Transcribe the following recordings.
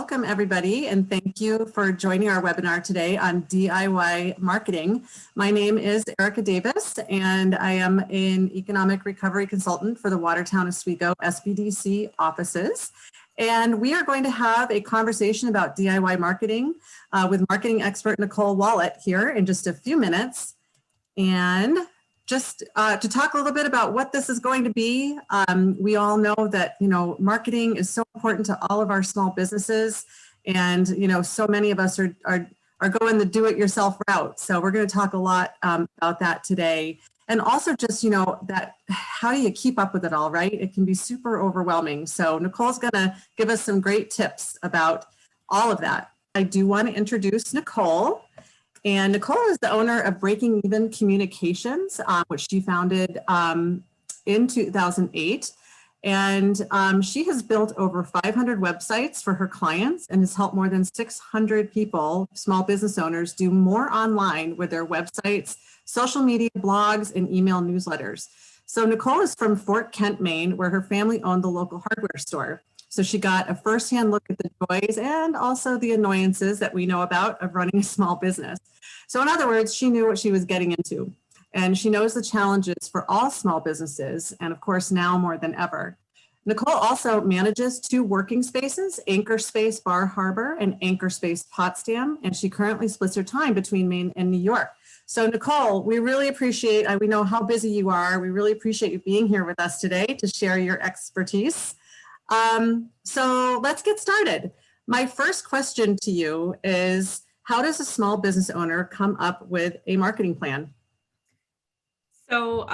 welcome everybody, and thank you for joining our webinar today on DIY marketing. My name is Erika Davis, and I am an economic recovery consultant for the Watertown Oswego SBDC offices. And we are going to have a conversation about DIY marketing with marketing expert Nicole Ouellette here in just a few minutes. And just to talk a little bit about what this is going to be, we all know that, marketing is so important to all of our small businesses. And, so many of us are going the do-it-yourself route. So we're going to talk a lot about that today. And also just, that how do you keep up with it all, right? It can be super overwhelming. So Nicole's going to give us some great tips about all of that. I do want to introduce Nicole. And Nicole is the owner of Breakingeven Communications, which she founded in 2008. And she has built over 500 websites for her clients and has helped more than 600 people, small business owners, do more online with their websites, social media, blogs, and email newsletters. So Nicole is from Fort Kent, Maine, where her family owned the local hardware store. So she got a firsthand look at the joys and also the annoyances that we know about of running a small business. So in other words, she knew what she was getting into, and she knows the challenges for all small businesses, and of course now more than ever. Nicole also manages 2 working spaces, Anchor Space Bar Harbor and Anchor Space Potsdam, and she currently splits her time between Maine and New York. So Nicole, we really appreciate, we know how busy you are, we really appreciate you being here with us today to share your expertise. So let's get started. My first question to you is, how does a small business owner come up with a marketing plan? So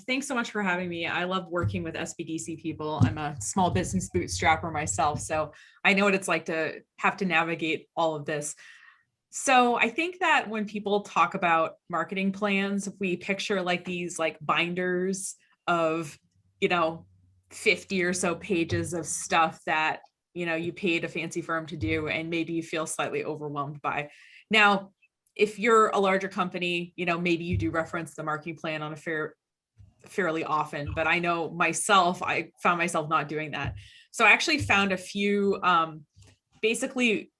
thanks so much for having me. I love working with SBDC people. I'm a small business bootstrapper myself, so I know what it's like to have to navigate all of this. So I think that when people talk about marketing plans, we picture like these binders of, 50 or so pages of stuff that, you paid a fancy firm to do, and maybe you feel slightly overwhelmed by. Now, if you're a larger company, maybe you do reference the marketing plan on a fairly often, but I know myself, I found myself not doing that. So I actually found a few, basically,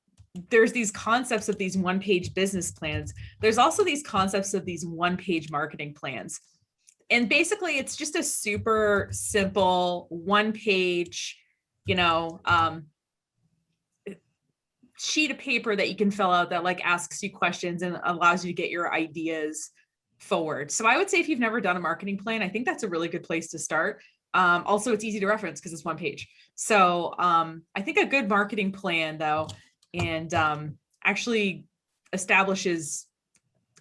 there's these concepts of these one-page business plans. There's also these concepts of these one-page marketing plans. And basically, it's just a super simple one-page, sheet of paper that you can fill out that asks you questions and allows you to get your ideas forward. So I would say if you've never done a marketing plan, I think that's a really good place to start. Also, it's easy to reference because it's one page. So I think a good marketing plan, though, and actually establishes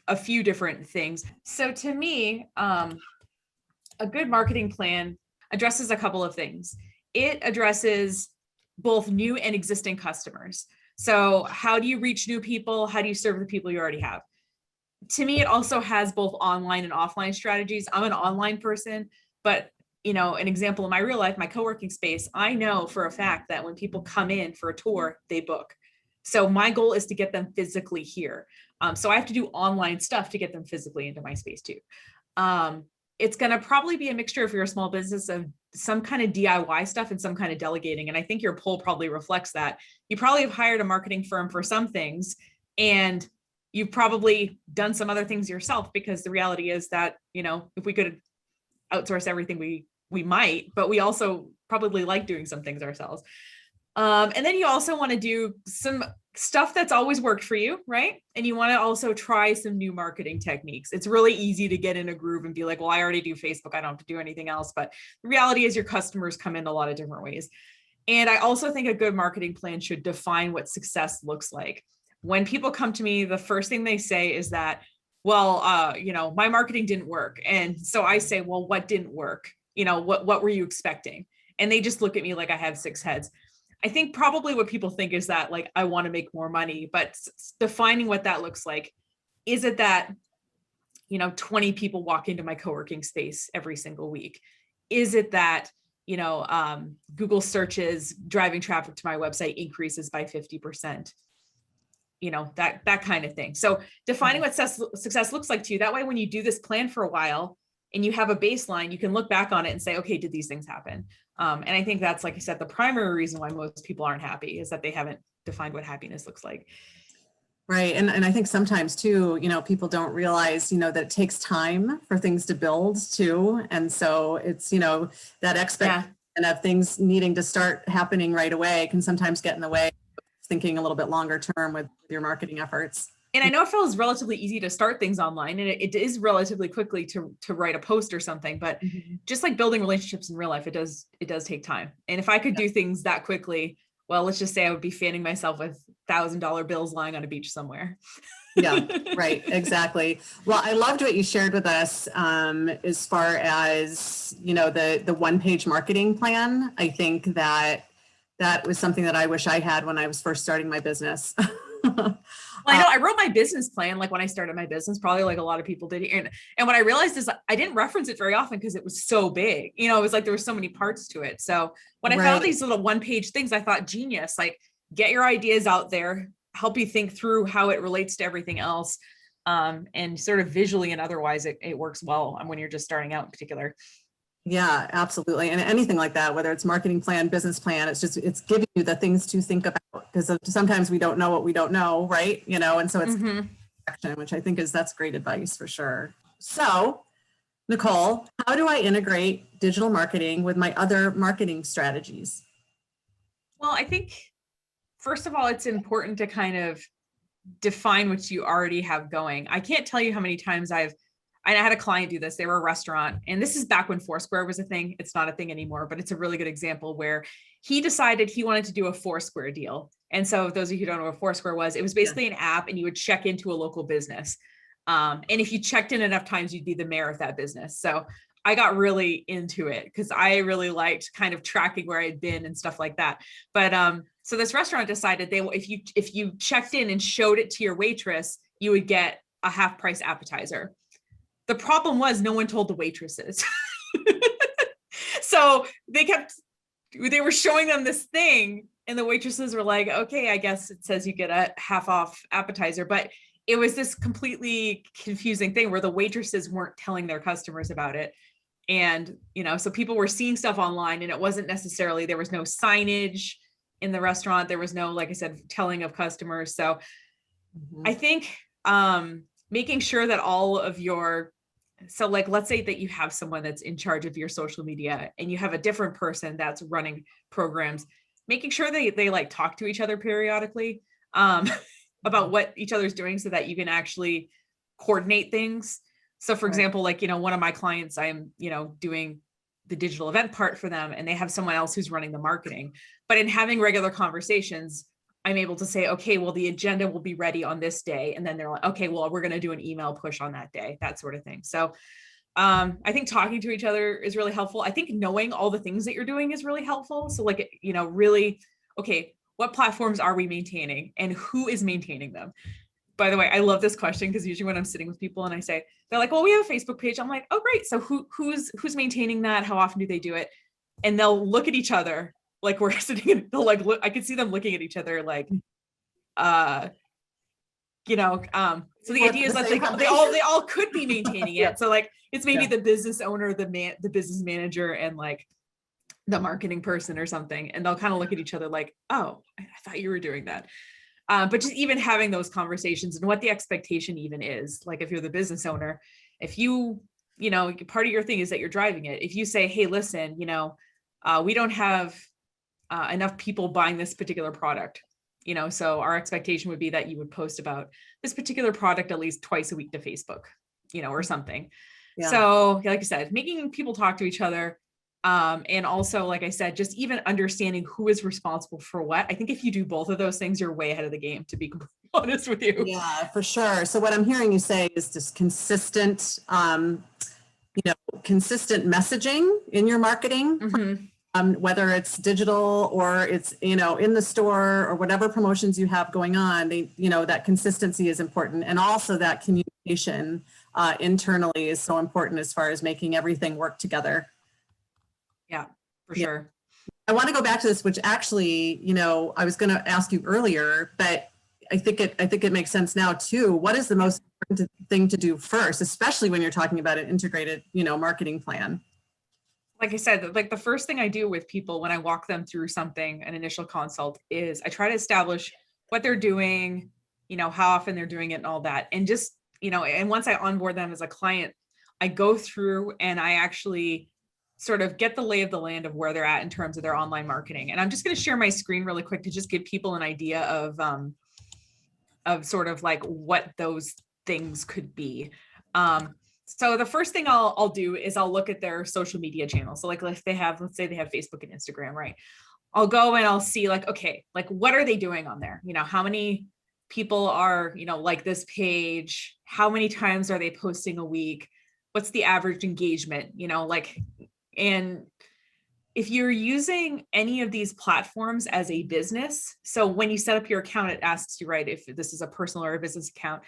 a few different things. So to me, a good marketing plan addresses a couple of things. It addresses both new and existing customers. So how do you reach new people? How do you serve the people you already have? To me, it also has both online and offline strategies. I'm an online person, but an example in my real life, my co-working space, I know for a fact that when people come in for a tour, they book. So my goal is to get them physically here. So I have to do online stuff to get them physically into my space too. It's going to probably be a mixture, if you're a small business, of some kind of DIY stuff and some kind of delegating. And I think your poll probably reflects that. You probably have hired a marketing firm for some things, and you've probably done some other things yourself, because the reality is that, if we could outsource everything, we might, but we also probably like doing some things ourselves. And then you also want to do some stuff that's always worked for you, right? And you want to also try some new marketing techniques. It's really easy to get in a groove and be like, well, I already do Facebook, I don't have to do anything else. But the reality is your customers come in a lot of different ways. And I also think a good marketing plan should define what success looks like. When people come to me, the first thing they say is that, well, my marketing didn't work. And so I say, well, what didn't work? What were you expecting? And they just look at me like I have 6 heads. I think probably what people think is that I want to make more money, but defining what that looks like. Is it that, 20 people walk into my co-working space every single week? Is it that, Google searches driving traffic to my website increases by 50%? That kind of thing. So defining what success looks like to you. That way, when you do this plan for a while and you have a baseline, you can look back on it and say, okay, did these things happen? And I think that's, like I said, the primary reason why most people aren't happy is that they haven't defined what happiness looks like. Right. And I think sometimes too, people don't realize, that it takes time for things to build too. And so it's, that expectation of things needing to start happening right away can sometimes get in the way of thinking a little bit longer term with your marketing efforts. And I know it feels relatively easy to start things online, and it is relatively quickly to write a post or something, but just like building relationships in real life, it does take time. And if I could do things that quickly, well, let's just say I would be fanning myself with $1,000 bills lying on a beach somewhere. Yeah, right. Exactly. Well, I loved what you shared with us as far as, the one-page marketing plan. I think that was something that I wish I had when I was first starting my business. Well, I know I wrote my business plan, like when I started my business, probably like a lot of people did. And what I realized is I didn't reference it very often because it was so big, it was like, there were so many parts to it. So when I found these little one-page things, I thought, genius, like get your ideas out there, help you think through how it relates to everything else. And sort of visually and otherwise it works well when you're just starting out in particular. Yeah, absolutely. And anything like that, whether it's marketing plan, business plan, it's giving you the things to think about, because sometimes we don't know what we don't know, right? And so it's action, which I think that's great advice for sure. So, Nicole, how do I integrate digital marketing with my other marketing strategies? Well, I think, first of all, it's important to kind of define what you already have going. I can't tell you how many times I had a client do this. They were a restaurant, and this is back when Foursquare was a thing. It's not a thing anymore, but it's a really good example where he decided he wanted to do a Foursquare deal. And so those of you who don't know what Foursquare was, it was basically an app, and you would check into a local business. And if you checked in enough times, you'd be the mayor of that business. So I got really into it because I really liked kind of tracking where I'd been and stuff like that. But so this restaurant decided if you checked in and showed it to your waitress, you would get a half-price appetizer. The problem was no one told the waitresses. So they were showing them this thing, and the waitresses were like, okay, I guess it says you get a half off appetizer. But it was this completely confusing thing where the waitresses weren't telling their customers about it. And, so people were seeing stuff online, and it wasn't necessarily, there was no signage in the restaurant. There was no, like I said, telling of customers. So I think making sure that all of so like, let's say that you have someone that's in charge of your social media, and you have a different person that's running programs, making sure they like talk to each other periodically about what each other's doing so that you can actually coordinate things. So for example, like, one of my clients, I'm, doing the digital event part for them, and they have someone else who's running the marketing. But in having regular conversations, I'm able to say, okay, well, the agenda will be ready on this day. And then they're like, okay, well, we're going to do an email push on that day, that sort of thing. So I think talking to each other is really helpful. I think knowing all the things that you're doing is really helpful. So like, really, okay, what platforms are we maintaining and who is maintaining them? By the way, I love this question because usually when I'm sitting with people and they're like, well, we have a Facebook page. I'm like, oh, great. So who's maintaining that? How often do they do it? And they'll look at each other like we're sitting and they'll like look, I could see them looking at each other like, so the idea is that they all could be maintaining it. So like, it's maybe the business owner, the business manager, and like the marketing person or something. And they'll kind of look at each other like, oh, I thought you were doing that. But just even having those conversations and what the expectation even is, like if you're the business owner, if part of your thing is that you're driving it. If you say, hey, listen, we don't have enough people buying this particular product, so our expectation would be that you would post about this particular product at least twice a week to Facebook, or something. Yeah. So like I said, making people talk to each other. And also, like I said, just even understanding who is responsible for what. I think if you do both of those things, you're way ahead of the game, to be completely honest with you. Yeah, for sure. So what I'm hearing you say is just consistent, consistent messaging in your marketing, whether it's digital or it's, in the store or whatever promotions you have going on, that consistency is important. And also that communication internally is so important as far as making everything work together. Yeah, for sure. I want to go back to this, which actually, I was going to ask you earlier, but I think it makes sense now too. What is the most important thing to do first, especially when you're talking about an integrated, marketing plan? like I said, like the first thing I do with people when I walk them through something, an initial consult, is I try to establish what they're doing, how often they're doing it and all that. And just, and once I onboard them as a client, I go through and I actually sort of get the lay of the land of where they're at in terms of their online marketing. And I'm just going to share my screen really quick to just give people an idea of sort of like what those things could be. So the first thing I'll do is I'll look at their social media channels. So like if they have, let's say they have Facebook and Instagram, right? I'll go and I'll see like, okay, like what are they doing on there? How many people are, like this page? How many times are they posting a week? What's the average engagement? And if you're using any of these platforms as a business, so when you set up your account, it asks you, right, if this is a personal or a business account.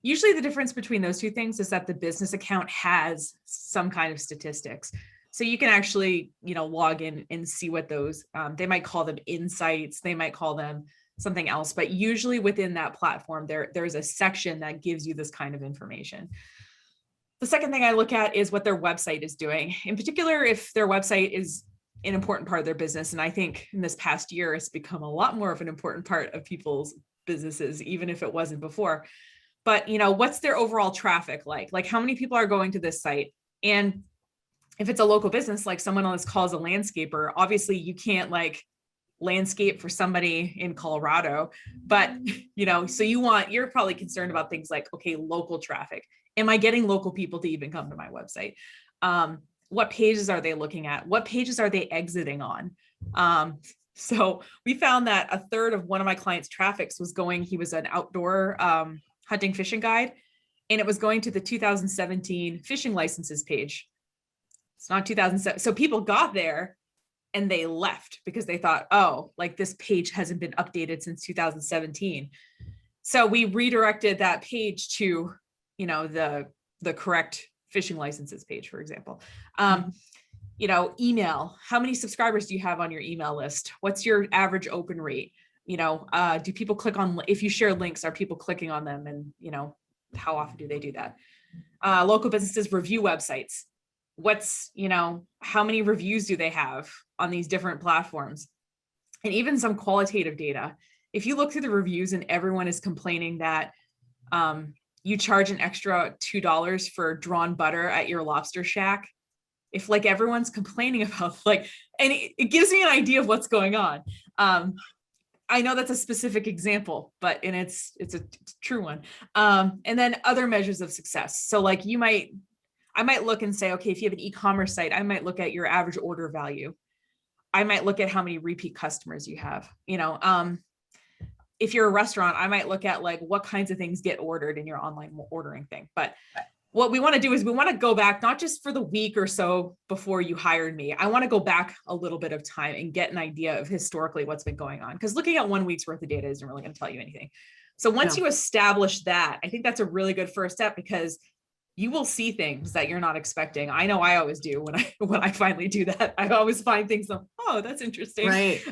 Usually the difference between those two things is that the business account has some kind of statistics. So you can actually, log in and see what those, they might call them insights, they might call them something else, but usually within that platform, there's a section that gives you this kind of information. The second thing I look at is what their website is doing. In particular, if their website is an important part of their business. And I think in this past year, it's become a lot more of an important part of people's businesses, even if it wasn't before. But, what's their overall traffic like? Like how many people are going to this site? And if it's a local business, like someone on this call is a landscaper, obviously you can't like landscape for somebody in Colorado, but, so you're probably concerned about things like, okay, local traffic. Am I getting local people to even come to my website? What pages are they looking at? What pages are they exiting on? So we found that a third of one of my clients' traffics was going, he was an outdoor hunting fishing guide, and it was going to the 2017 fishing licenses page. It's not 2007. So people got there and they left because they thought, oh, like this page hasn't been updated since 2017. So we redirected that page to, the correct fishing licenses page, for example. Email, how many subscribers do you have on your email list? What's your average open rate? Do people click on, if you share links, are people clicking on them? And, how often do they do that? Local businesses review websites. What's, how many reviews do they have on these different platforms? And even some qualitative data. If you look through the reviews and everyone is complaining that you charge an extra $2 for drawn butter at your lobster shack, if like everyone's complaining about like, and it gives me an idea of what's going on. I know that's a specific example, but it's a true one. And then other measures of success. So like I might look and say, okay, if you have an e-commerce site, I might look at your average order value. I might look at how many repeat customers you have. If you're a restaurant, I might look at like what kinds of things get ordered in your online ordering thing. But what we want to do is we want to go back, not just for the week or so before you hired me. I want to go back a little bit of time and get an idea of historically what's been going on. Because looking at 1 week's worth of data isn't really going to tell you anything. So once you establish that, I think that's a really good first step, because you will see things that you're not expecting. I know I always do when I finally do that. I always find things like, oh, that's interesting. Right.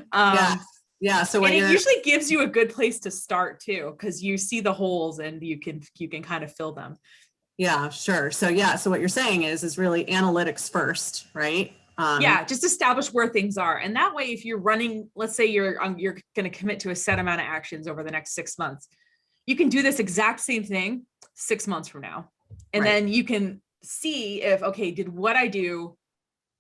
Yeah. So and it usually gives you a good place to start too, because you see the holes and you can kind of fill them. Yeah, sure. So so what you're saying is really analytics first, right? Just establish where things are. And that way, if you're running, let's say you're going to commit to a set amount of actions over the next 6 months, you can do this exact same thing 6 months from now. And then you can see if, okay, did what I do,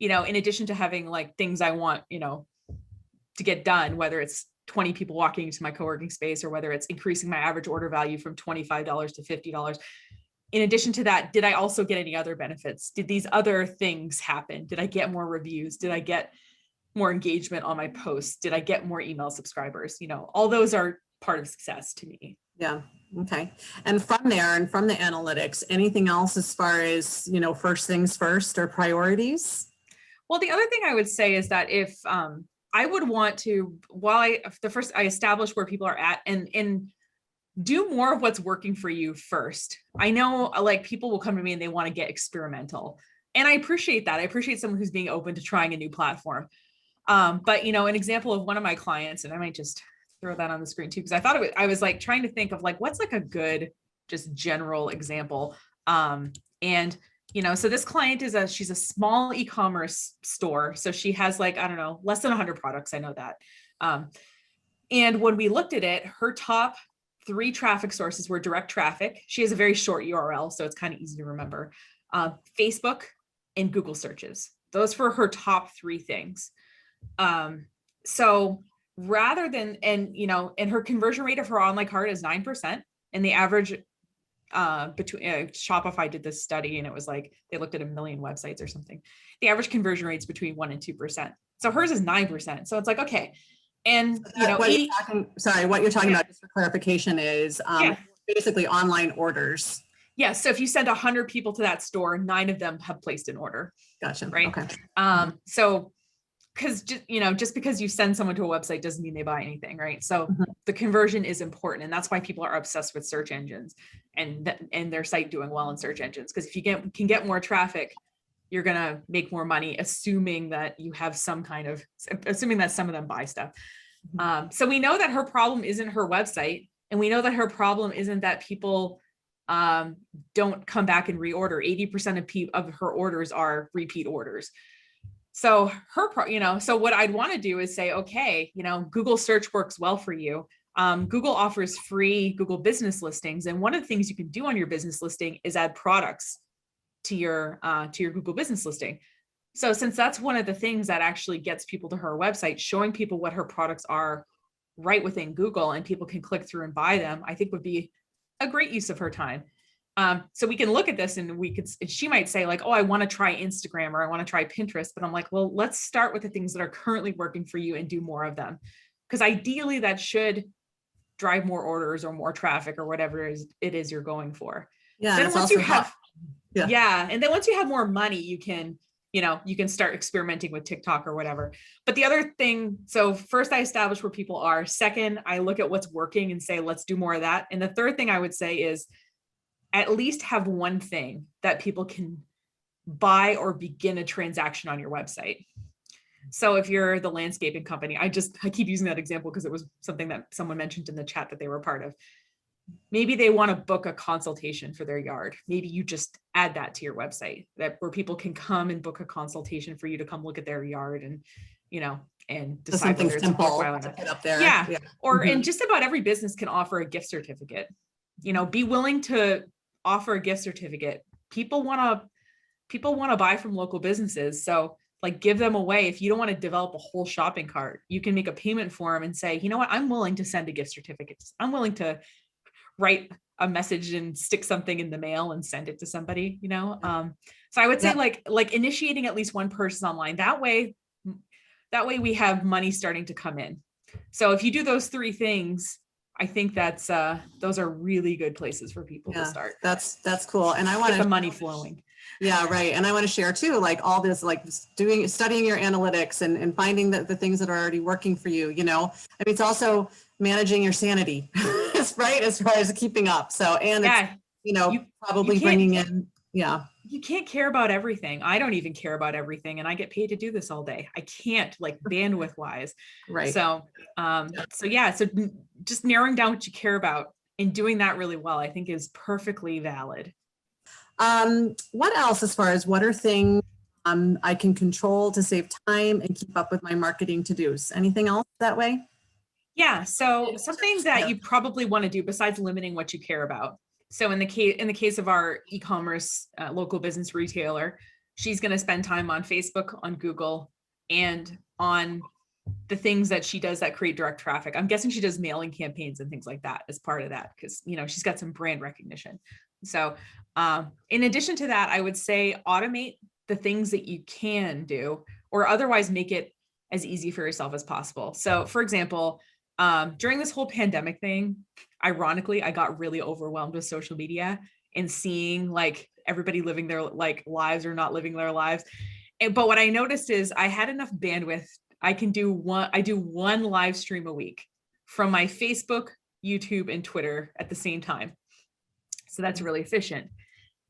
in addition to having like things I want, to get done, whether it's 20 people walking into my co-working space or whether it's increasing my average order value from $25 to $50. In addition to that, did I also get any other benefits? Did these other things happen? Did I get more reviews? Did I get more engagement on my posts? Did I get more email subscribers? All those are part of success to me. Yeah. Okay. And from there and from the analytics, anything else as far as, first things first or priorities? Well, the other thing I would say is that if I would want to, I establish where people are at and do more of what's working for you first. I know like people will come to me and they want to get experimental. And I appreciate that. I appreciate someone who's being open to trying a new platform. But, an example of one of my clients, and I might just throw that on the screen too, because I thought I was like trying to think of like, what's like a good, just general example. And So this client she's a small e-commerce store. So she has like, I don't know, less than 100 products. I know that. And when we looked at it, her top 3 traffic sources were direct traffic. She has a very short URL, so it's kind of easy to remember. Facebook and Google searches. Those were her top 3 things. So rather than, and her conversion rate of her online cart is 9%. And the average between Shopify did this study, and it was like, they looked at 1 million websites or something. The average conversion rate is between 1% and 2%. So hers is 9%. So it's like, okay. And what you're talking about, just for clarification, is basically online orders. Yeah. So if you send 100 people to that store, 9 of them have placed an order. Gotcha. Right. Okay. So because just because you send someone to a website doesn't mean they buy anything, right? So the conversion is important, and that's why people are obsessed with search engines and their site doing well in search engines. Because if you can get more traffic, you're gonna make more money, assuming that some of them buy stuff. So we know that her problem isn't her website, and we know that her problem isn't that people don't come back and reorder. 80% of her orders are repeat orders. So so what I'd want to do is say, okay, Google search works well for you. Google offers free Google business listings. And one of the things you can do on your business listing is add products to your Google business listing. So since that's one of the things that actually gets people to her website, showing people what her products are right within Google and people can click through and buy them, I think would be a great use of her time. So we can look at this and she might say like, oh, I want to try Instagram or I want to try Pinterest, but I'm like, well, let's start with the things that are currently working for you and do more of them. Because ideally that should drive more orders or more traffic or whatever it is you're going for. Yeah. Then once you have, and then once you have more money, you can start experimenting with TikTok or whatever. But the other thing, so first I establish where people are. Second, I look at what's working and say, let's do more of that. And the third thing I would say is at least have one thing that people can buy or begin a transaction on your website. So if you're the landscaping company, I keep using that example because it was something that someone mentioned in the chat that they were a part of. Maybe they want to book a consultation for their yard. Maybe you just add that to your website where people can come and book a consultation for you to come look at their yard and decide whether it's worthwhile or not. Put up there. Yeah. Or and just about every business can offer a gift certificate. Be willing to offer a gift certificate. People want to buy from local businesses. So like give them away. If you don't want to develop a whole shopping cart, you can make a payment form and say, you know what, I'm willing to send a gift certificate. I'm willing to write a message and stick something in the mail and send it to somebody, So I would say like initiating at least one person online. That way we have money starting to come in. So if you do those 3 things, I think those are really good places for people to start. That's cool. And I want the money flowing. Yeah, right. And I want to share too, like all this, like studying your analytics and finding the things that are already working for you, it's also managing your sanity, right? As far as keeping up. So, and it's, probably bringing in, you can't care about everything. I don't even care about everything. And I get paid to do this all day. I can't, like, bandwidth wise. Right. So, so just narrowing down what you care about and doing that really well, I think is perfectly valid. What else, as far as what are things I can control to save time and keep up with my marketing to-dos? Anything else that way? Yeah. So something that you probably want to do besides limiting what you care about. So in the case of our e-commerce local business retailer, she's going to spend time on Facebook, on Google, and on the things that she does that create direct traffic. I'm guessing she does mailing campaigns and things like that as part of that, because she's got some brand recognition. So in addition to that, I would say automate the things that you can do, or otherwise make it as easy for yourself as possible. So for example, during this whole pandemic thing, ironically, I got really overwhelmed with social media and seeing like everybody living their like lives or not living their lives. But what I noticed is I had enough bandwidth. I do one live stream a week from my Facebook, YouTube, and Twitter at the same time. So that's really efficient.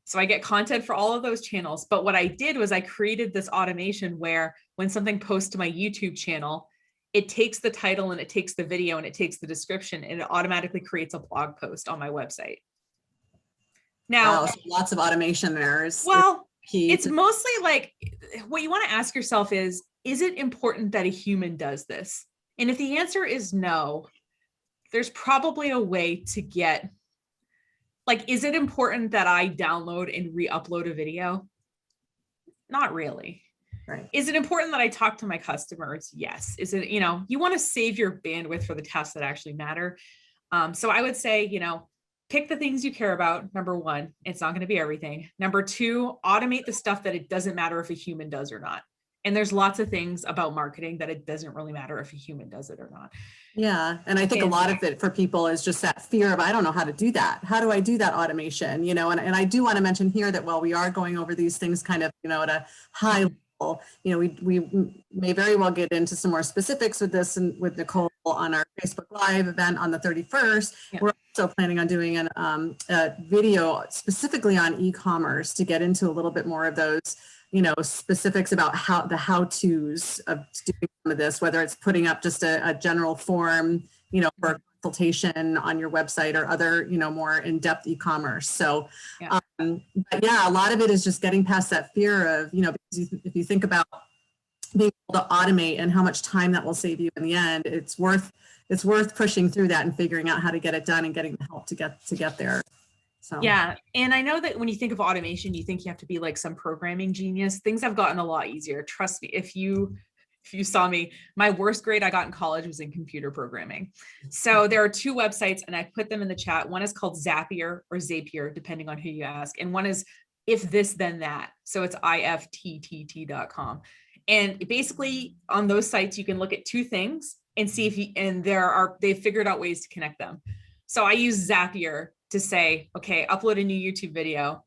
So I get content for all of those channels. But what I did was I created this automation where when something posts to my YouTube channel, it takes the title and it takes the video and it takes the description and it automatically creates a blog post on my website. Now, so lots of automation there. key? It's mostly like, what you want to ask yourself is it important that a human does this? And if the answer is no, there's probably a way to get, like, is it important that I download and re-upload a video? Not really. Right. Is it important that I talk to my customers? Yes. Is it, you want to save your bandwidth for the tasks that actually matter. So I would say, pick the things you care about. Number one, it's not going to be everything. Number two, automate the stuff that it doesn't matter if a human does or not. And there's lots of things about marketing that it doesn't really matter if a human does it or not. Yeah. And I think a lot of it for people is just that fear of, I don't know how to do that. How do I do that automation? And I do want to mention here that while we are going over these things kind of, at a high level, we may very well get into some more specifics with this and with Nicole on our Facebook Live event on the 31st. Yeah. We're also planning on doing a video specifically on e-commerce to get into a little bit more of those specifics about how-tos of doing some of this, whether it's putting up just a general form, for consultation on your website or other, more in-depth e-commerce. So, yeah. But yeah, a lot of it is just getting past that fear of, because if you think about being able to automate and how much time that will save you in the end, it's worth pushing through that and figuring out how to get it done and getting the help to get there. So. Yeah. And I know that when you think of automation, you think you have to be like some programming genius. Things have gotten a lot easier. Trust me, if you saw me, my worst grade I got in college was in computer programming. So there are two websites and I put them in the chat. One is called Zapier or Zapier, depending on who you ask. And one is If This Then That. So it's ifttt.com. And basically on those sites, you can look at two things and see if they've figured out ways to connect them. So I use Zapier to say, okay, upload a new YouTube video,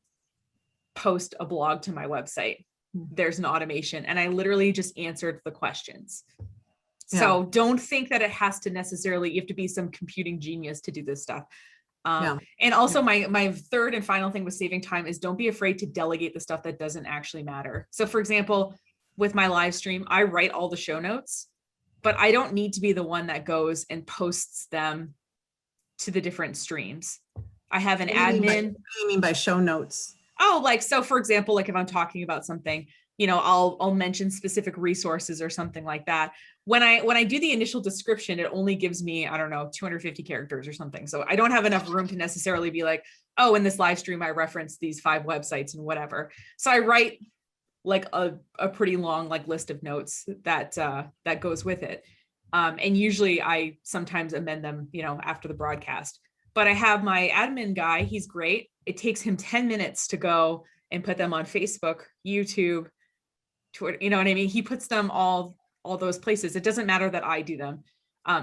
post a blog to my website. There's an automation. And I literally just answered the questions. Yeah. So don't think that it has to necessarily, you have to be some computing genius to do this stuff. And also my third and final thing with saving time is don't be afraid to delegate the stuff that doesn't actually matter. So for example, with my live stream, I write all the show notes, but I don't need to be the one that goes and posts them to the different streams. I have an admin. What do you mean by show notes? Oh, so for example, if I'm talking about something, I'll mention specific resources or something like that. When I do the initial description, it only gives me, 250 characters or something. So I don't have enough room to necessarily be like, oh, in this live stream, I referenced these 5 websites and whatever. So I write like a pretty long list of notes that goes with it. And usually I sometimes amend them, after the broadcast. But I have my admin guy, he's great. It takes him 10 minutes to go and put them on Facebook, YouTube, Twitter, you know what I mean? He puts them all those places. It doesn't matter that I do them.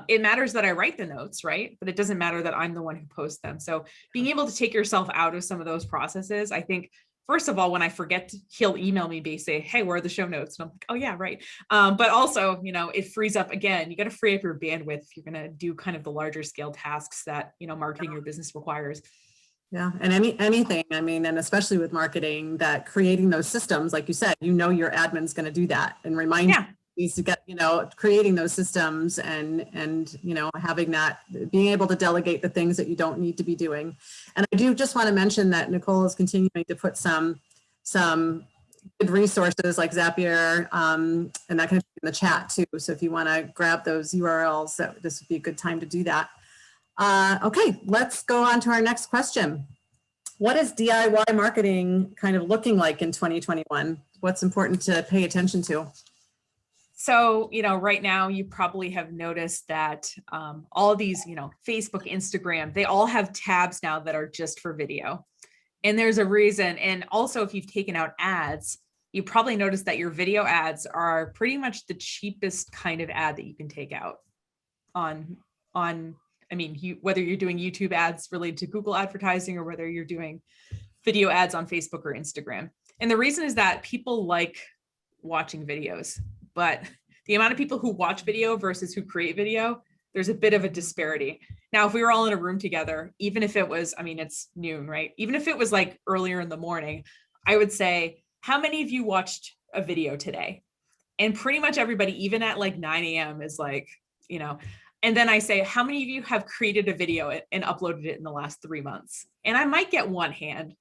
It matters that I write the notes, right? But it doesn't matter that I'm the one who posts them. So being able to take yourself out of some of those processes, I think, first of all, when I forget, he'll email me basically, hey, where are the show notes? And I'm like, oh yeah, right. But also, it frees up, again, you got to free up your bandwidth if you're going to do kind of the larger scale tasks that, marketing your business requires. Yeah. And anything, and especially with marketing, that creating those systems, like you said, your admin's going to do that and remind you needs to get, creating those systems and having that, being able to delegate the things that you don't need to be doing. And I do just want to mention that Nicole is continuing to put some good resources like Zapier and that kind of in the chat too. So if you want to grab those URLs, this would be a good time to do that. Okay, let's go on to our next question. What is DIY marketing kind of looking like in 2021? What's important to pay attention to? So, right now you probably have noticed that all these, Facebook, Instagram, they all have tabs now that are just for video. And there's a reason. And also, if you've taken out ads, you probably noticed that your video ads are pretty much the cheapest kind of ad that you can take out whether you're doing YouTube ads related to Google advertising or whether you're doing video ads on Facebook or Instagram. And the reason is that people like watching videos, but the amount of people who watch video versus who create video, there's a bit of a disparity. Now, if we were all in a room together, even if it was, it's noon, right? Even if it was like earlier in the morning, I would say, how many of you watched a video today? And pretty much everybody, even at like 9 a.m. is like, and then I say, how many of you have created a video and uploaded it in the last 3 months? And I might get one hand,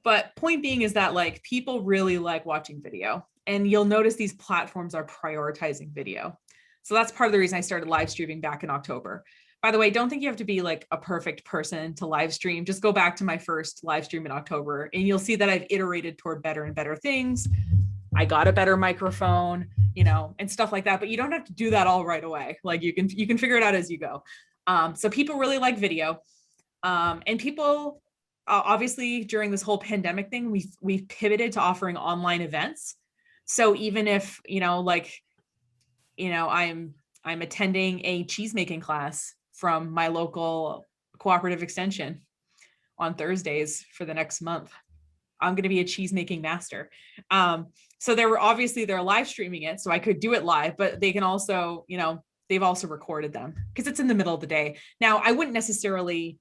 But point being is that like people really like watching video, and you'll notice these platforms are prioritizing video. So that's part of the reason I started live streaming back in October. By the way, don't think you have to be like a perfect person to live stream. Just go back to my first live stream in October and you'll see that I've iterated toward better and better things. I got a better microphone, you know, and stuff like that, but you don't have to do that all right away. Like you can figure it out as you go. So people really like video. And people, obviously during this whole pandemic thing, we've pivoted to offering online events. So even if, you know, like, you know, I'm attending a cheese making class from my local cooperative extension on Thursdays for the next month. I'm going to be a cheese making master. So they're live streaming it, so I could do it live, but they can also, you know, they've also recorded them because it's in the middle of the day. Now, I wouldn't necessarily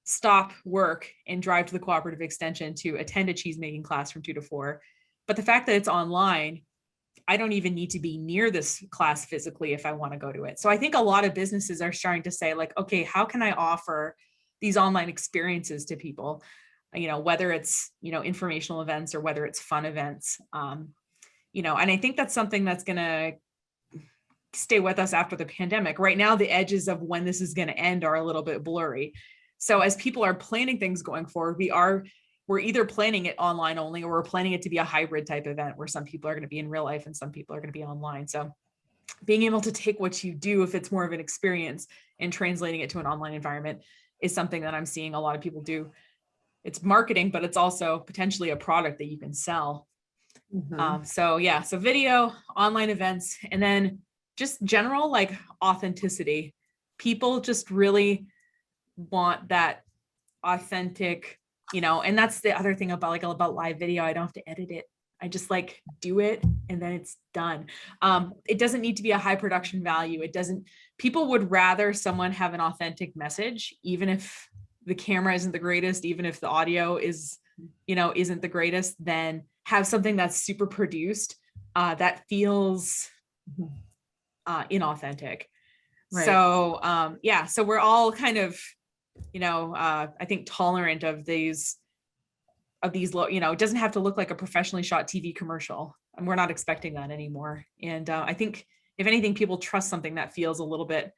stop work and drive to the cooperative extension to attend a cheese making class from 2 to 4, but the fact that it's online, I don't even need to be near this class physically if I want to go to it. So I think a lot of businesses are starting to say like, okay, how can I offer these online experiences to people? You know, whether it's, you know, informational events or whether it's fun events, you know, and I think that's something that's going to stay with us after the pandemic. Right now, the edges of when this is going to end are a little bit blurry. So as people are planning things going forward, we're either planning it online only, or we're planning it to be a hybrid type event where some people are going to be in real life and some people are going to be online. So being able to take what you do, if it's more of an experience, and translating it to an online environment is something that I'm seeing a lot of people do. It's marketing, but it's also potentially a product that you can sell. So yeah, so video, online events, and then just general like authenticity. People just really want that authentic, you know, and that's the other thing about live video. I don't have to edit it. I just like do it and then it's done. It doesn't need to be a high production value. People would rather someone have an authentic message, even if the camera isn't the greatest, even if the audio is, you know, isn't the greatest, than have something that's super produced, that feels inauthentic. Right. So yeah, so we're all kind of, you know, I think tolerant of these, you know, it doesn't have to look like a professionally shot TV commercial, and we're not expecting that anymore. And I think if anything, people trust something that feels a little bit,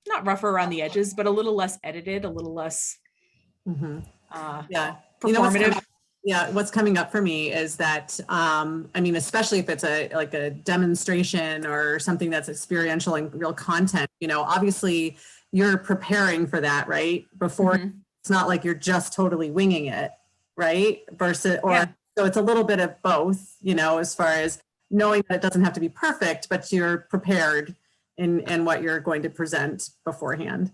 not rougher around the edges, but a little less edited, a little less yeah, performative. You know, what's coming up for me is that, I mean, especially if it's like a demonstration or something that's experiential and real content, you know, obviously you're preparing for that, right? Before, it's not like you're just totally winging it, right? Versus, so it's a little bit of both, you know, as far as knowing that it doesn't have to be perfect, but you're prepared in what you're going to present beforehand.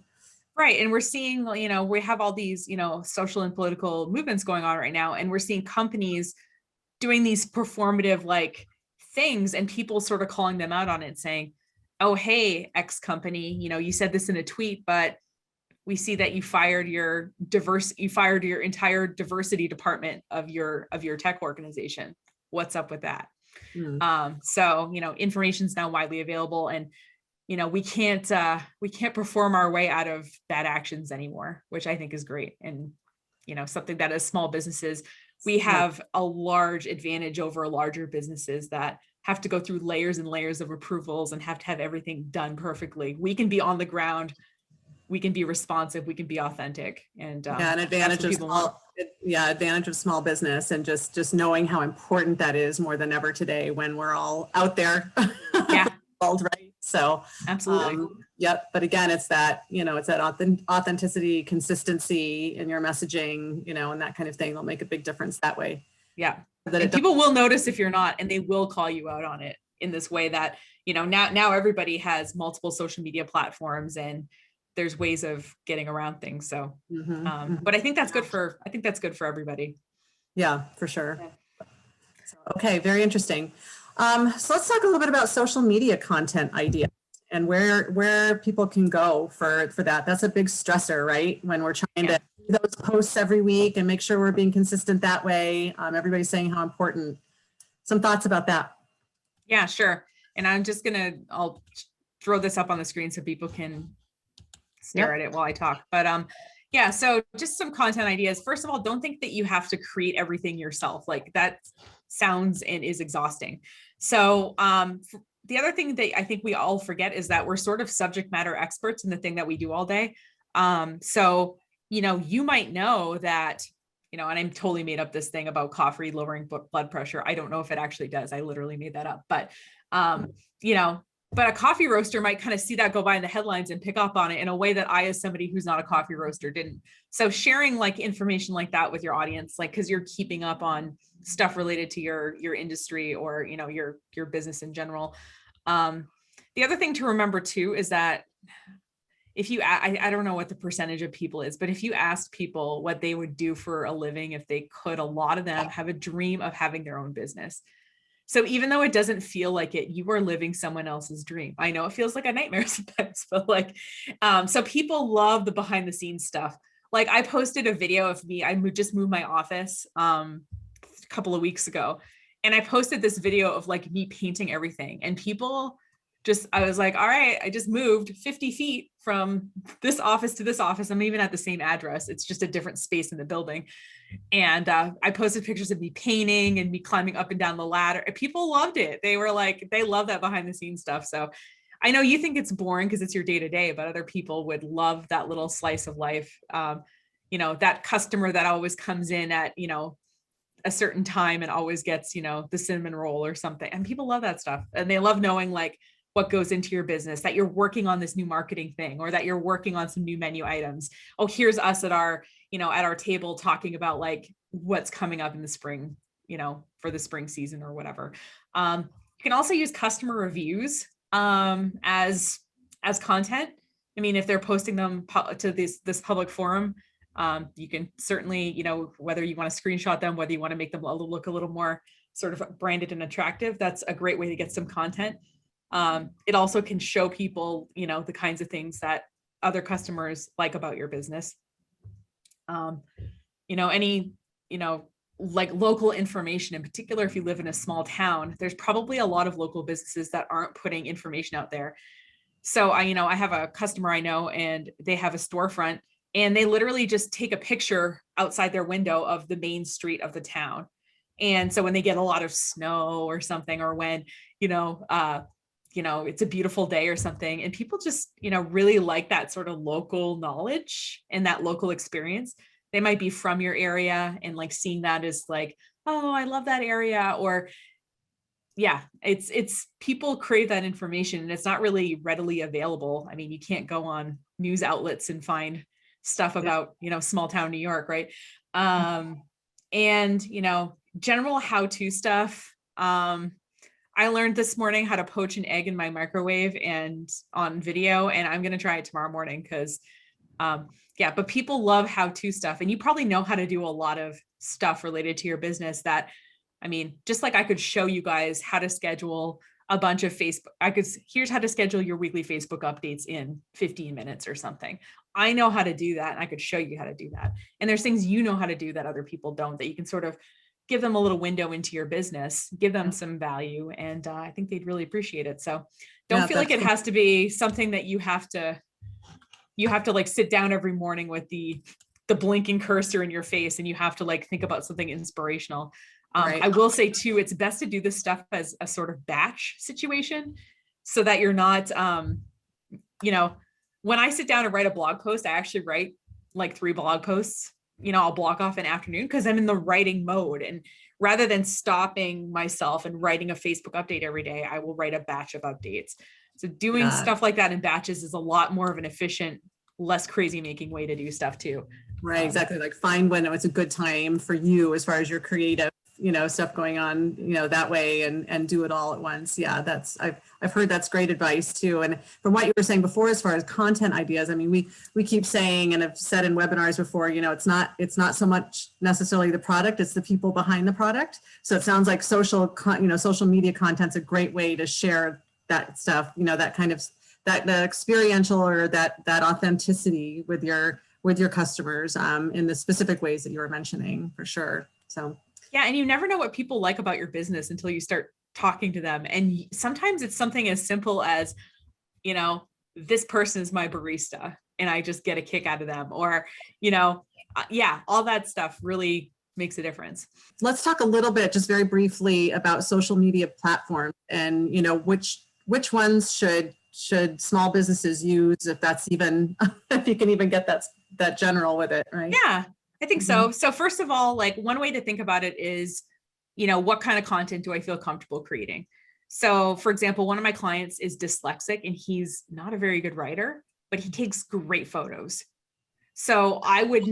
Right. And we're seeing, you know, we have all these, you know, social and political movements going on right now. And we're seeing companies doing these performative like things, and people sort of calling them out on it, saying, oh, hey, X company, you know, you said this in a tweet, but we see that you fired your entire diversity department of your tech organization. What's up with that? So, you know, information is now widely available, and you know, we can't perform our way out of bad actions anymore, which I think is great. And, you know, something that as small businesses, we have a large advantage over larger businesses that have to go through layers and layers of approvals and have to have everything done perfectly. We can be on the ground, we can be responsive, we can be authentic. And an advantage of small business, and just knowing how important that is more than ever today when we're all out there. Yeah. Right. So absolutely. Yep. But again, it's that, you know, it's that authenticity, consistency in your messaging, you know, and that kind of thing will make a big difference that way. Yeah. And people will notice if you're not, and they will call you out on it in this way that, you know, now everybody has multiple social media platforms and there's ways of getting around things. So, but I think that's good for everybody. Yeah, for sure. Yeah. Okay. Very interesting. So let's talk a little bit about social media content ideas and where people can go for that. That's a big stressor, right? When we're trying to do those posts every week and make sure we're being consistent that way. Everybody's saying how important. Some thoughts about that? Yeah, sure. And I'll throw this up on the screen so people can stare at it while I talk. But Yeah, so just some content ideas. First of all, don't think that you have to create everything yourself. Like that sounds and is exhausting. So the other thing that I think we all forget is that we're sort of subject matter experts in the thing that we do all day. So, you might know that, and I'm totally made up this thing about coffee lowering blood pressure. I don't know if it actually does. I literally made that up, but, but a coffee roaster might kind of see that go by in the headlines and pick up on it in a way that I, as somebody who's not a coffee roaster, didn't. So sharing like information like that with your audience, like, cause you're keeping up on stuff related to your industry or, your business in general. The other thing to remember too, is that if you, I don't know what the percentage of people is, but if you asked people what they would do for a living, if they could, a lot of them have a dream of having their own business. So even though it doesn't feel like it, you are living someone else's dream. I know it feels like a nightmare sometimes, but like, so people love the behind the scenes stuff. Like I posted a video of me, just moved my office a couple of weeks ago. And I posted this video of like me painting everything, and people I was like, all right, I just moved 50 feet from this office to this office. I'm even at the same address. It's just a different space in the building. And I posted pictures of me painting and me climbing up and down the ladder. And people loved it. They were like, they love that behind the scenes stuff. So I know you think it's boring because it's your day to day, but other people would love that little slice of life. That customer that always comes in at, a certain time and always gets, the cinnamon roll or something. And people love that stuff. And they love knowing like what goes into your business, that you're working on this new marketing thing, or that you're working on some new menu items. Oh, here's us at our, at our table talking about like what's coming up in the spring, for the spring season or whatever. You can also use customer reviews as content. I mean, if they're posting them to this public forum, you can certainly, whether you want to screenshot them, whether you want to make them look a little more sort of branded and attractive, that's a great way to get some content. It also can show people, the kinds of things that other customers like about your business. Any, like local information, in particular, if you live in a small town, there's probably a lot of local businesses that aren't putting information out there. So I have a customer I know, and they have a storefront, and they literally just take a picture outside their window of the main street of the town. And so when they get a lot of snow or something, or when, it's a beautiful day or something, and people just, really like that sort of local knowledge and that local experience. They might be from your area, and like seeing that is like, oh, I love that area. Or yeah, it's people crave that information, and it's not really readily available. I mean, you can't go on news outlets and find stuff about, small town New York. Right. And, general how-to stuff. I learned this morning how to poach an egg in my microwave and on video, and I'm going to try it tomorrow morning because, but people love how-to stuff, and you probably know how to do a lot of stuff related to your business that, I mean, just like I could show you guys how to schedule a bunch of here's how to schedule your weekly Facebook updates in 15 minutes or something. I know how to do that, and I could show you how to do that. And there's things how to do that other people don't, that you can sort of give them a little window into your business, give them some value. And I think they'd really appreciate it. So don't feel like it has to be something that you have to like sit down every morning with the blinking cursor in your face, and you have to like think about something inspirational. Right. I will say too, it's best to do this stuff as a sort of batch situation, so that you're not, when I sit down and write a blog post, I actually write like 3 blog posts. I'll block off an afternoon because I'm in the writing mode. And rather than stopping myself and writing a Facebook update every day, I will write a batch of updates. So doing stuff like that in batches is a lot more of an efficient, less crazy making way to do stuff too. Right, exactly. Like find when it's a good time for you as far as your creative, stuff going on, that way, and do it all at once. Yeah, I've heard that's great advice too. And from what you were saying before, as far as content ideas, I mean, we keep saying, and I've said in webinars before, it's not so much necessarily the product, it's the people behind the product. So it sounds like social media content's a great way to share that stuff, that kind of that experiential, or that authenticity with your customers in the specific ways that you were mentioning, for sure. So yeah, and you never know what people like about your business until you start talking to them. And sometimes it's something as simple as, this person is my barista, and I just get a kick out of them, or, you know, yeah, all that stuff really makes a difference. Let's talk a little bit, just very briefly, about social media platforms and, you know, which ones should small businesses use, if that's even, if you can even get that general with it, right? Yeah, I think so. So first of all, like one way to think about it is, you know, what kind of content do I feel comfortable creating? So for example, one of my clients is dyslexic and he's not a very good writer, but he takes great photos. So I would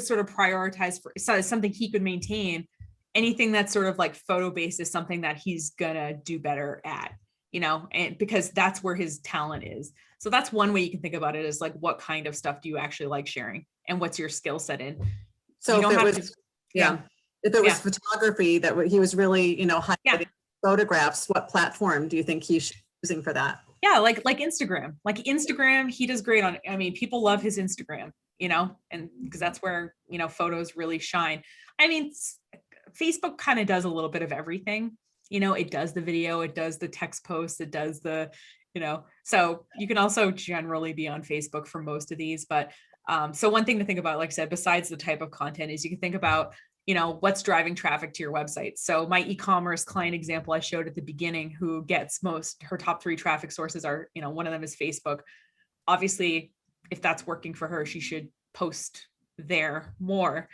sort of prioritize for something he could maintain. Anything that's sort of like photo based is something that he's gonna do better at, you know, and because that's where his talent is. So that's one way you can think about it, is like, what kind of stuff do you actually like sharing and what's your skill set in? So if it was photography that he was really, you know, highlighting photographs, what platform do you think he's using for that? Yeah, like Instagram. Like Instagram, he does great on. I mean, people love his Instagram, you know, and because that's where, you know, photos really shine. I mean, Facebook kind of does a little bit of everything. You know, it does the video, it does the text posts, it does the, you know, so you can also generally be on Facebook for most of these. But so one thing to think about, like I said, besides the type of content, is you can think about, you know, what's driving traffic to your website. So my e-commerce client example I showed at the beginning, who gets her top 3 traffic sources are, you know, one of them is Facebook. Obviously, if that's working for her, she should post there more.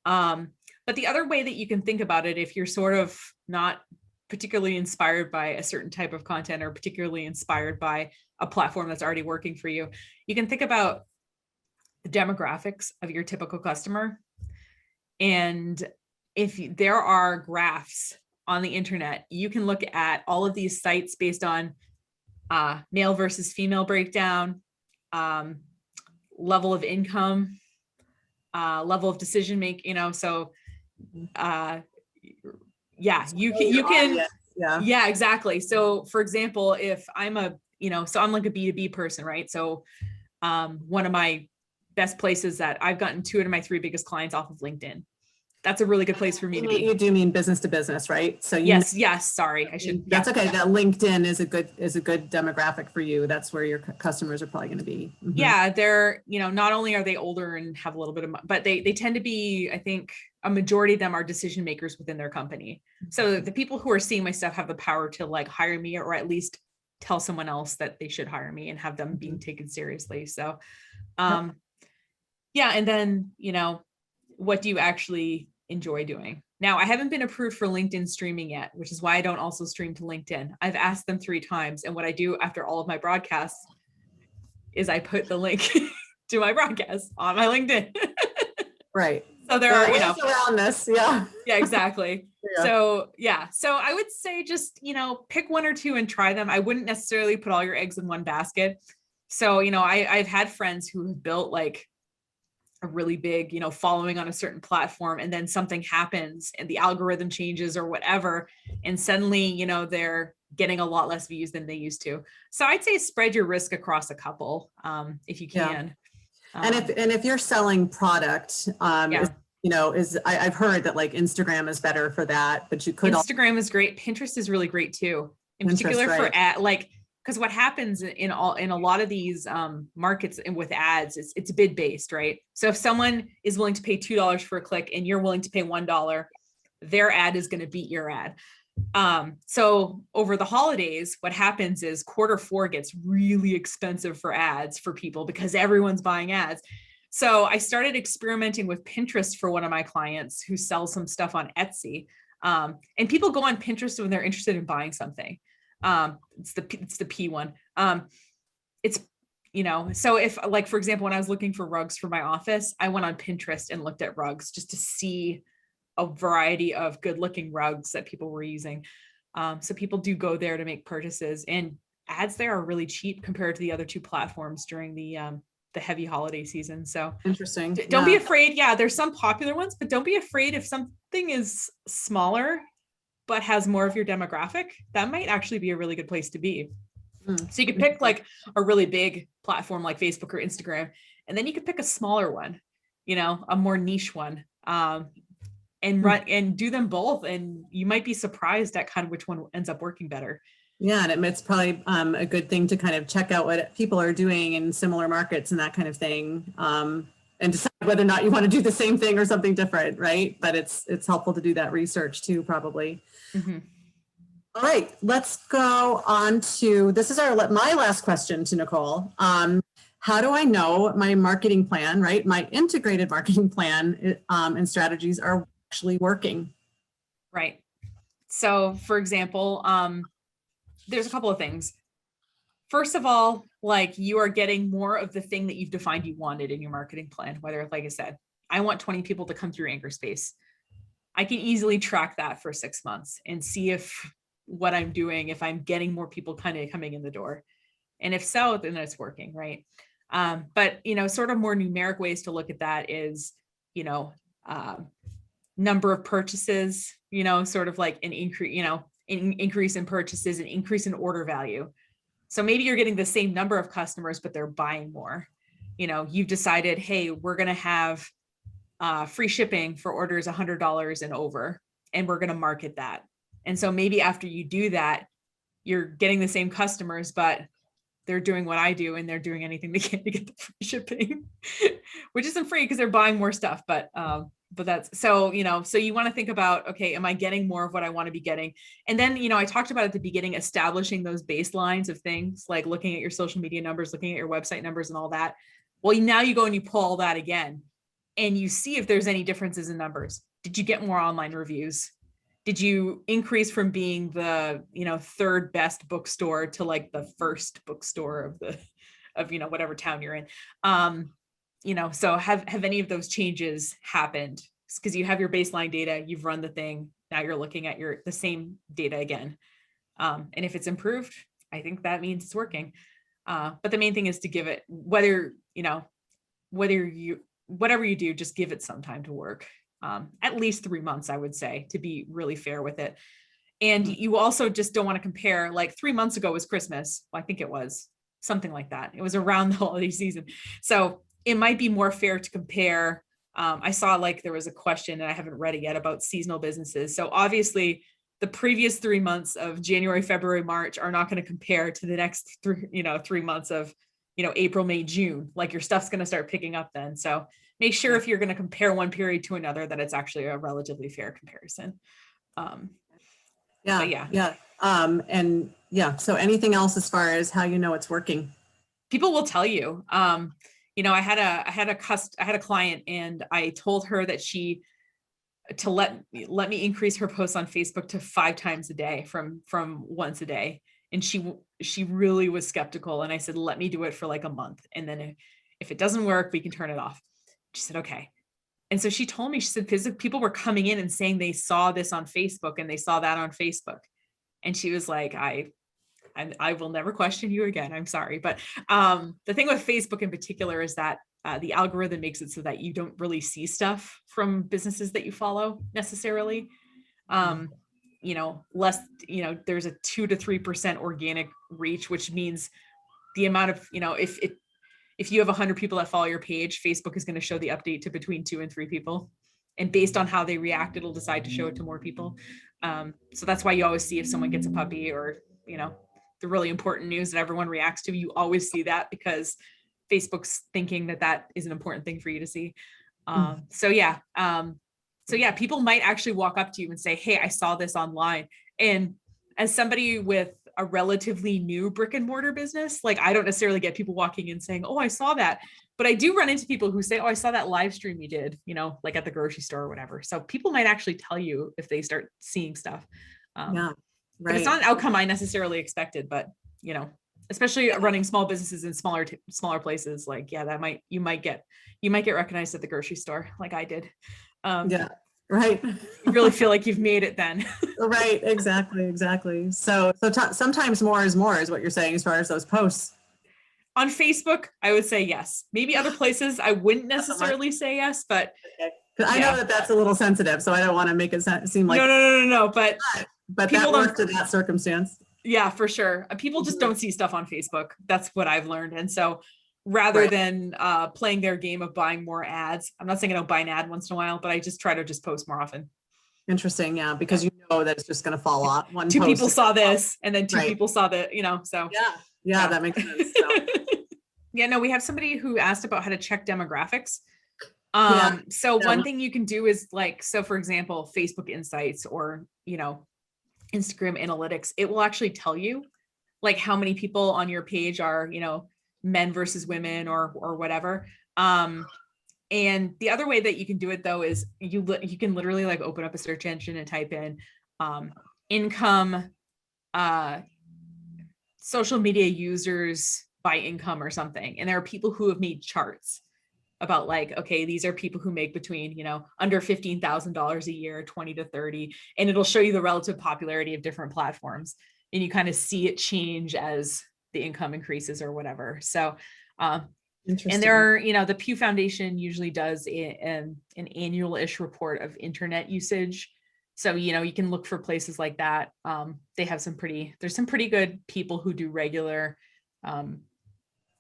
But the other way that you can think about it, if you're sort of not particularly inspired by a certain type of content, or particularly inspired by a platform that's already working for you, you can think about the demographics of your typical customer. And if there are graphs on the internet, you can look at all of these sites based on male versus female breakdown, level of income, level of decision making, you know, so yeah, exactly. So for example, if I'm I'm like a B2B person, right? So one of my best places that I've gotten 2 of my 3 biggest clients off of LinkedIn. That's a really good place for me to be. You do mean business to business, right? So yes. Sorry, I should. That's okay. That LinkedIn is a good demographic for you. That's where your customers are probably going to be. Mm-hmm. Yeah, they're, you know, not only are they older and have a little bit of, but they tend to be, I think a majority of them are decision makers within their company. So the people who are seeing my stuff have the power to like hire me, or at least tell someone else that they should hire me and have them being taken seriously. So, yeah, and then, you know, what do you actually enjoy doing? Now, I haven't been approved for LinkedIn streaming yet, which is why I don't also stream to LinkedIn. I've asked them 3 times. And what I do after all of my broadcasts is I put the link to my broadcast on my LinkedIn. Right. So there are, you know, around this. Yeah. Yeah, exactly. Yeah. So I would say just, you know, pick 1 or 2 and try them. I wouldn't necessarily put all your eggs in one basket. So, you know, I've had friends who have built like a really big, you know, following on a certain platform, and then something happens and the algorithm changes or whatever, and suddenly, you know, they're getting a lot less views than they used to. So I'd say spread your risk across a couple, if you can. And if you're selling product, you know, I've heard that like Instagram is better for that, but you could. Instagram is great. Pinterest is really great too, in particular for like. Because what happens in a lot of these markets and with ads, it's bid based, right? So if someone is willing to pay $2 for a click and you're willing to pay $1, their ad is going to beat your ad. So over the holidays, what happens is Q4 gets really expensive for ads for people because everyone's buying ads. So I started experimenting with Pinterest for one of my clients who sells some stuff on Etsy. And people go on Pinterest when they're interested in buying something. It's the P one. It's, you know, so if like, for example, when I was looking for rugs for my office, I went on Pinterest and looked at rugs just to see a variety of good looking rugs that people were using. So people do go there to make purchases, and ads there are really cheap compared to the other 2 platforms during the heavy holiday season. So interesting. Don't be afraid. Yeah, there's some popular ones, but don't be afraid if something is smaller but has more of your demographic. That might actually be a really good place to be. So you could pick like a really big platform like Facebook or Instagram, and then you could pick a smaller one, you know, a more niche one, and run and do them both. And you might be surprised at kind of which one ends up working better. Yeah, and it's probably a good thing to kind of check out what people are doing in similar markets and that kind of thing, and decide whether or not you want to do the same thing or something different, right? But it's helpful to do that research too, probably. Mm-hmm. All right, let's go on to, this is my last question to Nicole. How do I know my marketing plan, right? My integrated marketing plan and strategies are actually working? Right. So for example, there's a couple of things. First of all, like you are getting more of the thing that you've defined you wanted in your marketing plan, whether, like I said, I want 20 people to come through Anchor Space. I can easily track that for 6 months and see if what I'm doing, if I'm getting more people kind of coming in the door. And if so, then it's working, right? But, sort of more numeric ways to look at that is, number of purchases, sort of like an increase, increase in purchases, an increase in order value. So maybe you're getting the same number of customers, but they're buying more. You've decided, hey, we're going to have free shipping for orders $100 and over, and we're going to market that. And so maybe after you do that, you're getting the same customers, but they're doing what I do, and they're doing anything they can to get the free shipping, which isn't free because they're buying more stuff. But that's so, so you want to think about, okay, am I getting more of what I want to be getting? And then, I talked about at the beginning, establishing those baselines of things like looking at your social media numbers, looking at your website numbers and all that. Well, now you go and you pull all that again, and you see if there's any differences in numbers. Did you get more online reviews? Did you increase from being the, third best bookstore to like the first bookstore of whatever town you're in? So have any of those changes happened? Because you have your baseline data, you've run the thing. Now you're looking at the same data again. And if it's improved, I think that means it's working. But the main thing is to give it, whatever you do, just give it some time to work. At least 3 months, I would say, to be really fair with it. And you also just don't want to compare, like 3 months ago was Christmas. Well, I think it was something like that. It was around the holiday season. So it might be more fair to compare. I saw like there was a question, and I haven't read it yet, about seasonal businesses. So obviously the previous 3 months of January, February, March are not going to compare to the next 3 months of, April, May, June. Like your stuff's going to start picking up then. So make sure if you're going to compare one period to another, that it's actually a relatively fair comparison. So anything else as far as how you know it's working? People will tell you. I had a client, and I told her that to let me increase her posts on Facebook to 5 times a day from once a day. And she really was skeptical. And I said, let me do it for like a month. And then if it doesn't work, we can turn it off. She said, okay. And so she told me, she said, people were coming in and saying they saw this on Facebook and they saw that on Facebook. And she was like, I will never question you again. I'm sorry. But the thing with Facebook in particular is that the algorithm makes it so that you don't really see stuff from businesses that you follow necessarily. There's a 2 to 3% organic reach, which means the amount of, if you have 100 people that follow your page, Facebook is going to show the update to between 2 and 3 people. And based on how they react, it'll decide to show it to more people. So that's why you always see if someone gets a puppy or, the really important news that everyone reacts to, you always see that because Facebook's thinking that is an important thing for you to see. People might actually walk up to you and say, hey, I saw this online. And as somebody with a relatively new brick and mortar business, like I don't necessarily get people walking in saying, oh, I saw that. But I do run into people who say, oh, I saw that live stream you did, like at the grocery store or whatever. So people might actually tell you if they start seeing stuff. Right. But it's not an outcome I necessarily expected, but especially running small businesses in smaller places, like, you might get recognized at the grocery store like I did. Right. You really feel like you've made it then. Right. Exactly. So sometimes more is what you're saying as far as those posts. On Facebook, I would say yes. Maybe other places I wouldn't necessarily say yes, but I know that's a little sensitive, so I don't want to make it seem like no. But that worked in that circumstance. Yeah, for sure. People just don't see stuff on Facebook. That's what I've learned. And so rather than playing their game of buying more ads, I'm not saying I don't buy an ad once in a while, but I just try to post more often. Interesting. Yeah. Because you know that it's just going to fall off. One Two post people is saw gonna fall. this and then two Right. people saw the, so. Yeah. Yeah. Yeah. That makes sense. So, Yeah, no, we have somebody who asked about how to check demographics. yeah. So Yeah. one thing you can do is like, so for example, Facebook Insights or, Instagram Analytics, it will actually tell you like how many people on your page are, men versus women or whatever. And the other way that you can do it though is you can literally like open up a search engine and type in income, social media users by income or something. And there are people who have made charts about like, okay, these are people who make between, under $15,000 a year, 20 to 30, and it'll show you the relative popularity of different platforms. And you kind of see it change as the income increases or whatever. So, and there are, the Pew Foundation usually does an annual-ish report of internet usage. So, you can look for places like that. They have there's some pretty good people who do regular,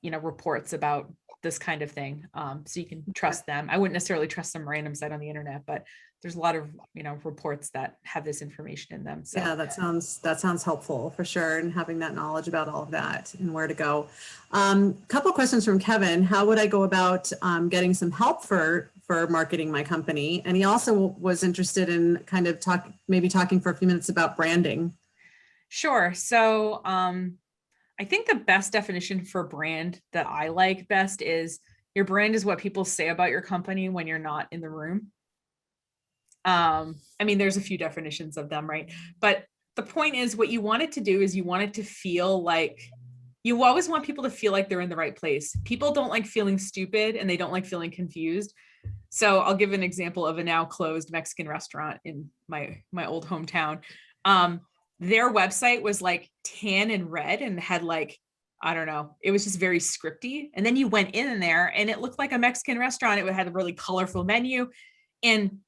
reports about this kind of thing. So you can trust them. I wouldn't necessarily trust some random site on the internet, but there's a lot of, reports that have this information in them. So yeah, that sounds helpful for sure. And having that knowledge about all of that and where to go. Couple questions from Kevin. How would I go about getting some help for marketing my company? And he also was interested in kind of talking for a few minutes about branding. Sure. So I think the best definition for brand that I like best is your brand is what people say about your company when you're not in the room. There's a few definitions of them, right? But the point is what you want it to do is you want it to feel like, you always want people to feel like they're in the right place. People don't like feeling stupid and they don't like feeling confused. So I'll give an example of a now closed Mexican restaurant in my old hometown. Their website was like tan and red and had like, I don't know, it was just very scripty. And then you went in there and it looked like a Mexican restaurant. It had a really colorful menu. And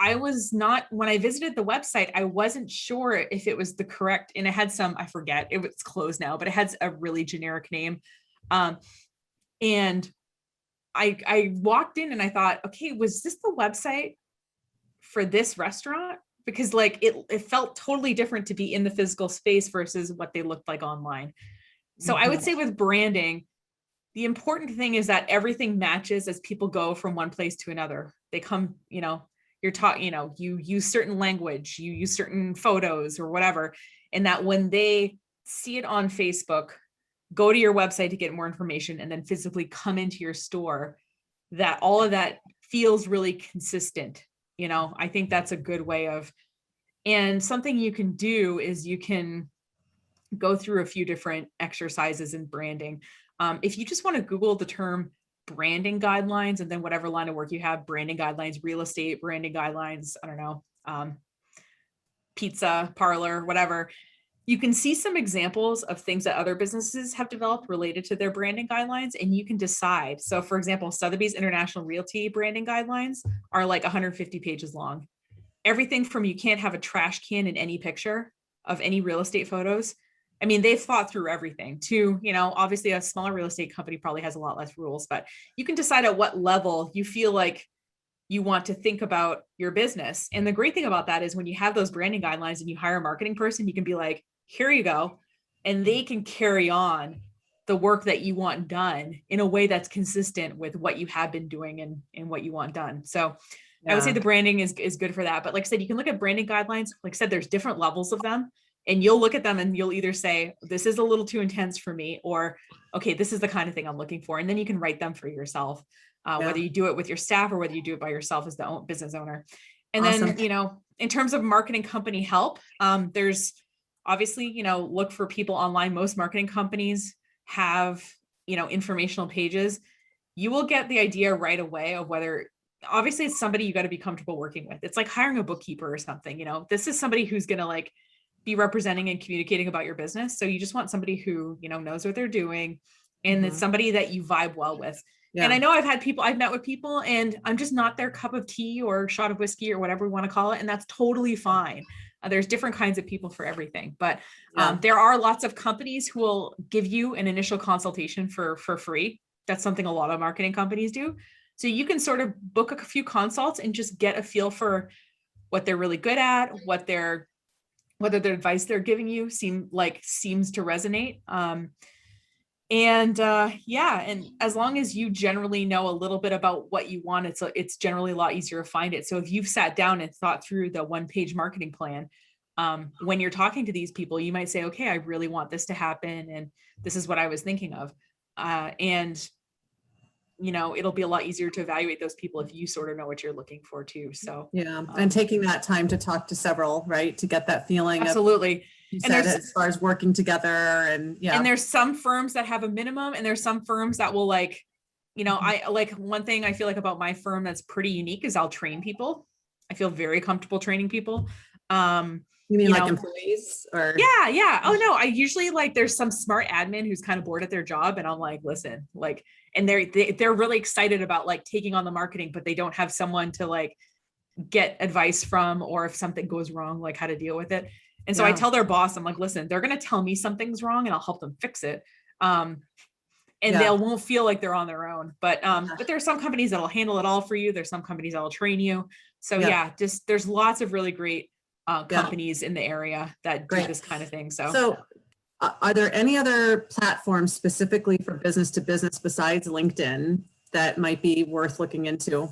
when I visited the website, I wasn't sure if it was the correct, and it had I forget, it's closed now, but it had a really generic name. And I walked in and I thought, okay, was this the website for this restaurant? Because like it felt totally different to be in the physical space versus what they looked like online. So I would say with branding, the important thing is that everything matches as people go from one place to another. They come, you're taught, you use certain language, you use certain photos or whatever. And that when they see it on Facebook, go to your website to get more information and then physically come into your store, that all of that feels really consistent. I think that's a good way of, and something you can do is you can go through a few different exercises in branding. If you just want to Google the term branding guidelines and then whatever line of work you have, branding guidelines, real estate, branding guidelines, I don't know, pizza parlor, whatever, you can see some examples of things that other businesses have developed related to their branding guidelines, and you can decide. So for example, Sotheby's International Realty branding guidelines are like 150 pages long. Everything from you can't have a trash can in any picture of any real estate photos. They've thought through everything to, obviously a smaller real estate company probably has a lot less rules, but you can decide at what level you feel like you want to think about your business. And the great thing about that is when you have those branding guidelines and you hire a marketing person, you can be like, here you go. And they can carry on the work that you want done in a way that's consistent with what you have been doing and what you want done. So yeah. I would say the branding is good for that. But like I said, you can look at branding guidelines. Like I said, there's different levels of them. And you'll look at them and you'll either say, this is a little too intense for me, or, okay, this is the kind of thing I'm looking for. And then you can write them for yourself, whether you do it with your staff or whether you do it by yourself as the business owner. And awesome. Then, in terms of marketing company help, there's obviously, look for people online. Most marketing companies have, informational pages. You will get the idea right away of whether, obviously it's somebody you got to be comfortable working with. It's like hiring a bookkeeper or something, this is somebody who's going to like be representing and communicating about your business. So you just want somebody who, knows what they're doing and it's somebody that you vibe well with. Yeah. And I know I've met with people and I'm just not their cup of tea or shot of whiskey or whatever we want to call it. And that's totally fine. There's different kinds of people for everything, but there are lots of companies who will give you an initial consultation for free. That's something a lot of marketing companies do. So you can sort of book a few consults and just get a feel for what they're really good at, whether the advice they're giving you seems to resonate. And as long as you generally know a little bit about what you want, it's generally a lot easier to find it. So if you've sat down and thought through the 1-page marketing plan, when you're talking to these people, you might say, okay, I really want this to happen, and this is what I was thinking of. And it'll be a lot easier to evaluate those people if you sort of know what you're looking for too. So yeah, and taking that time to talk to several, right, to get that feeling. Absolutely. And as far as working together, and and there's some firms that have a minimum, and there's some firms that will I like, one thing I feel like about my firm that's pretty unique is I'll train people. I feel very comfortable training people. You mean like employees or? Yeah. Oh no, I usually there's some smart admin who's kind of bored at their job, and I'm like, listen, and they're really excited about taking on the marketing, but they don't have someone to get advice from, or if something goes wrong, how to deal with it. And so I tell their boss, I'm like, listen, they're going to tell me something's wrong and I'll help them fix it. They won't feel like they're on their own, but there's some companies that'll handle it all for you. There's some companies that'll train you. So just there's lots of really great companies in the area that do this kind of thing. So are there any other platforms specifically for business to business besides LinkedIn that might be worth looking into?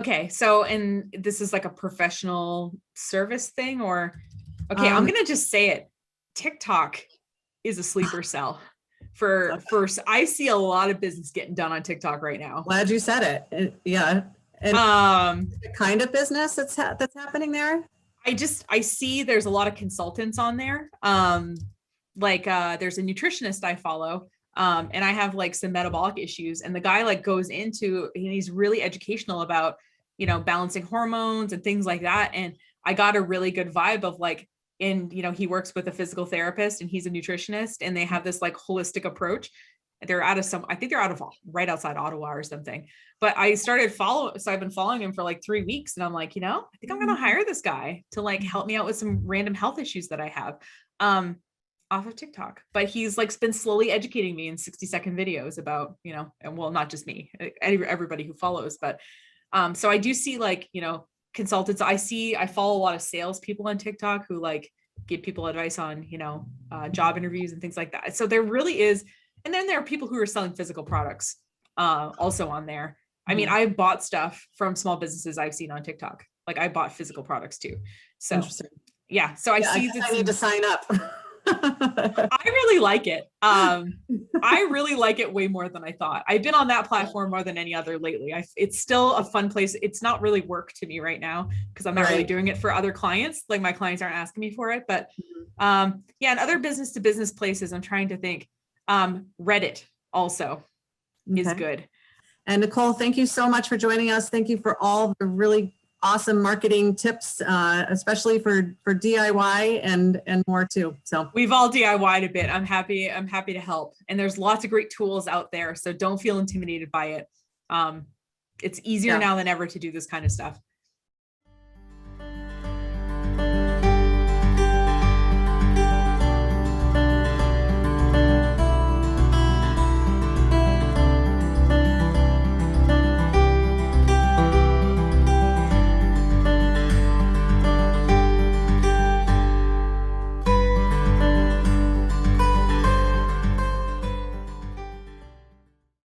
Okay. So, and this is like a professional service thing, or, okay, I'm going to just say it. TikTok is a sleeper cell for I see a lot of business getting done on TikTok right now. Glad you said it. Yeah. And the kind of business that's happening there. I see there's a lot of consultants on there. There's a nutritionist I follow, and I have some metabolic issues, and the guy goes into, and he's really educational about, balancing hormones and things like that. And I got a really good vibe of he works with a physical therapist and he's a nutritionist, and they have this holistic approach. They're I think they're out of right outside Ottawa or something. But I started so I've been following him for 3 weeks, and I'm like, I think I'm going to hire this guy to help me out with some random health issues that I have off of TikTok. But he's been slowly educating me in 60-second videos about, and well, not just me, everybody who follows, but so I do see consultants. I follow a lot of salespeople on TikTok who give people advice on, job interviews and things like that. So there really is. And then there are people who are selling physical products also on there. I mean, I bought stuff from small businesses I've seen on TikTok. I bought physical products too. So yeah. So I need to sign up. I really like it. I really like it way more than I thought. I've been on that platform more than any other lately. It's still a fun place. It's not really work to me right now because I'm not really doing it for other clients. My clients aren't asking me for it, but and other business to business places, I'm trying to think. Reddit also is good. And Nicole, thank you so much for joining us. Thank you for all the really awesome marketing tips, especially for DIY and more too. So we've all DIY'd a bit. I'm happy to help. And there's lots of great tools out there. So don't feel intimidated by it. It's easier now than ever to do this kind of stuff.